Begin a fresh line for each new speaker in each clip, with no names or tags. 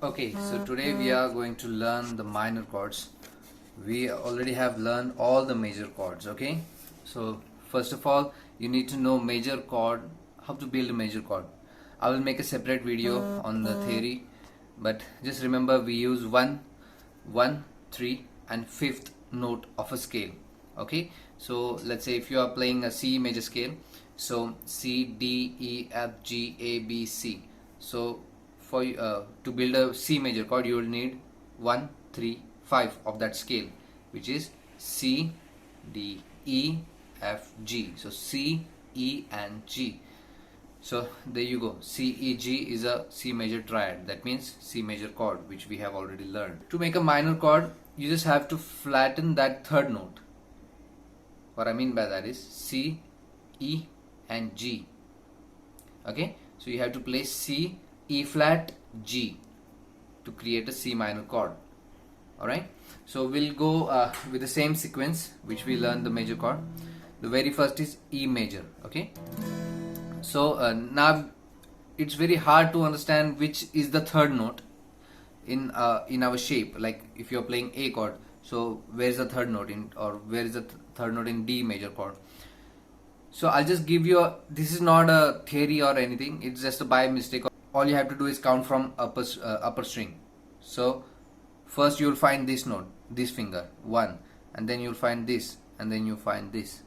Okay, so today we are going to learn the minor chords. We already have learned all the major chords, okay? So first of all, you need to know major chord, how to build a major chord. I will make a separate video on the theory, but just remember we use 1, 1, 3 and 5th note of a scale, okay? So let's say if you are playing a C major scale, so C, D, E, F, G, A, B, C. So for to build a C major chord, you will need 1, 3, 5 of that scale, which is C, D, E, F, G. So C, E and G. So there you go. C, E, G is a C major triad. That means C major chord, which we have already learned. To make a minor chord, you just have to flatten that third note. What I mean by that is C, E and G. Okay, so you have to play C, E flat, G to create a C minor chord. Alright, so we'll go with the same sequence which we learned the major chord. The very first is E major. Okay, so now it's very hard to understand which is the third note in our shape. Like if you're playing A chord, so where is the third note in, or where is the third note in D major chord? So I'll just give you this is not a theory or anything, it's just a by mistake. All you have to do is count from upper string. So first you'll find this note, this finger, 1, and then you'll find this, and then you find this.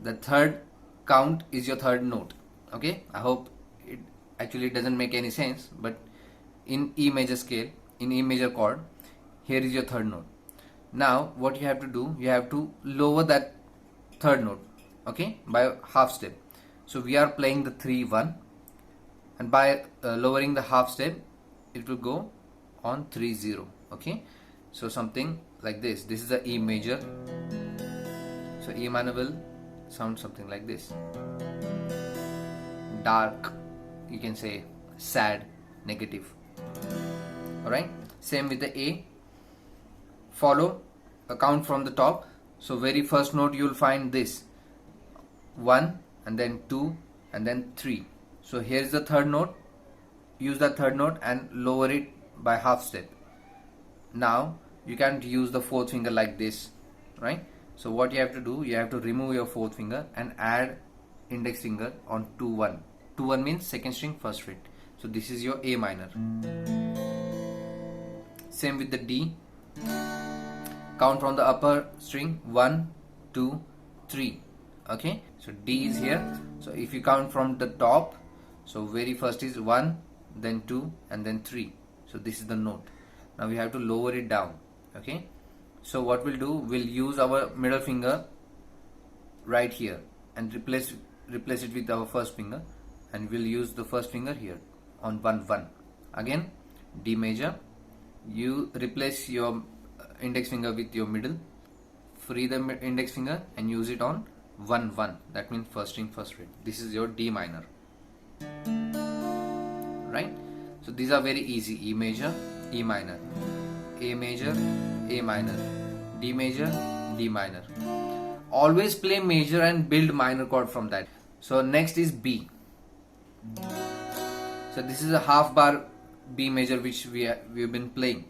The third count is your third note. Okay, I hope it actually doesn't make any sense, but in E major scale, in E major chord, here is your third note. Now what you have to do, you have to lower that third note, okay, by half step. So we are playing the 3, 1, and by lowering the half step, it will go on 3, 0. Okay, so something like this. This is the E major. So E minor will sound something like this. Dark, you can say sad, negative. Alright, same with the A. Follow a count from the top. So very first note you will find this 1 and then 2 and then 3. So here is the third note. Use that third note and lower it by half step. Now you can't use the fourth finger like this, right? So what you have to do, you have to remove your fourth finger and add index finger on 2, 1. 2, 1 means second string, first fret. So this is your A minor. Same with the D. Count from the upper string 1, 2, 3. Okay, so D is here. So if you count from the top, so very first is 1, then 2 and then 3. So this is the note. Now we have to lower it down. Okay, so what we'll do, we'll use our middle finger right here and replace it with our first finger, and we'll use the first finger here on 1, 1. Again D major, you replace your index finger with your middle, free the index finger and use it on 1, 1. That means first string, first fret. This is your D minor, right? So these are very easy. E major, E minor, A major, A minor, D major, D minor. Always play major and build minor chord from that. So next is B. So this is a half bar B major which we've been playing,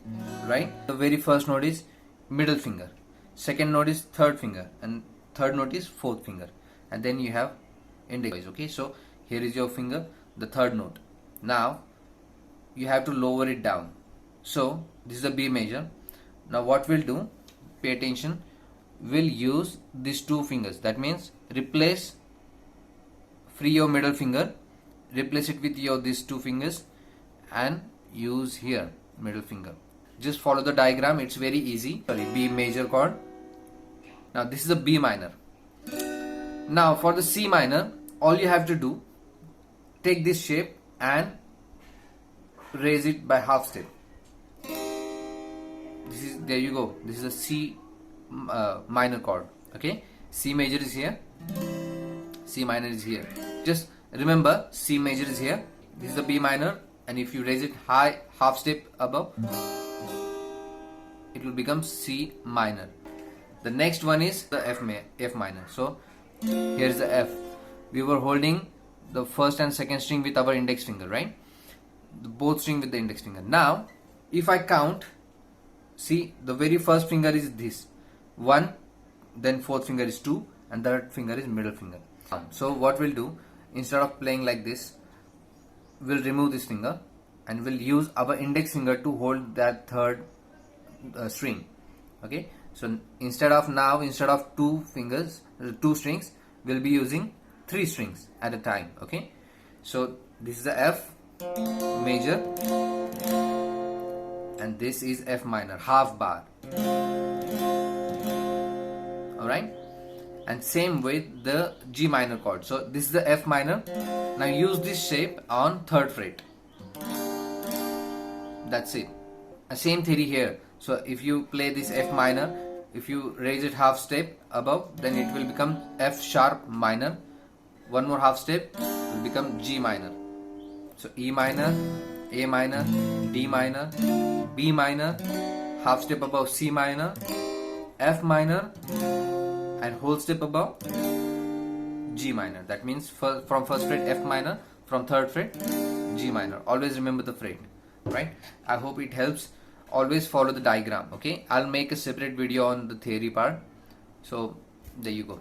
right? The very first note is middle finger, second note is third finger, and third note is fourth finger, and then you have index. Okay, so here is your finger, the third note. Now you have to lower it down. So this is a B major. Now what we'll do, pay attention, we'll use these two fingers. That means free your middle finger, replace it with your these two fingers and use here middle finger. Just follow the diagram, it's very easy. Sorry, B major chord. Now this is a B minor. Now for the C minor, all you have to do, take this shape and raise it by half step. This is, there you go, this is a C minor chord. Okay, C major is here, C minor is here. Just remember, C major is here, this is the B minor, and if you raise it high, half step above, it will become C minor. The next one is the F minor. So here is the F. We were holding the first and second string with our index finger, right? Both string with the index finger. Now if I count, see, the very first finger is this 1, then fourth finger is 2, and third finger is middle finger. So what we'll do, instead of playing like this, we'll remove this finger and we'll use our index finger to hold that third string. Okay, so instead of two strings, we'll be using 3 strings at a time. Okay, so this is the F major and this is F minor, half bar. Alright, and same with the G minor chord. So this is the F minor. Now use this shape on 3rd fret. That's it. Same theory here. So if you play this F minor, if you raise it half step above, then it will become F sharp minor. One more half step will become G minor. So E minor, A minor, D minor, B minor, half step above C minor, F minor, and whole step above G minor. That means from 1st fret F minor, from 3rd fret G minor. Always remember the fret, right? I hope it helps. Always follow the diagram. Okay, I'll make a separate video on the theory part. So there you go.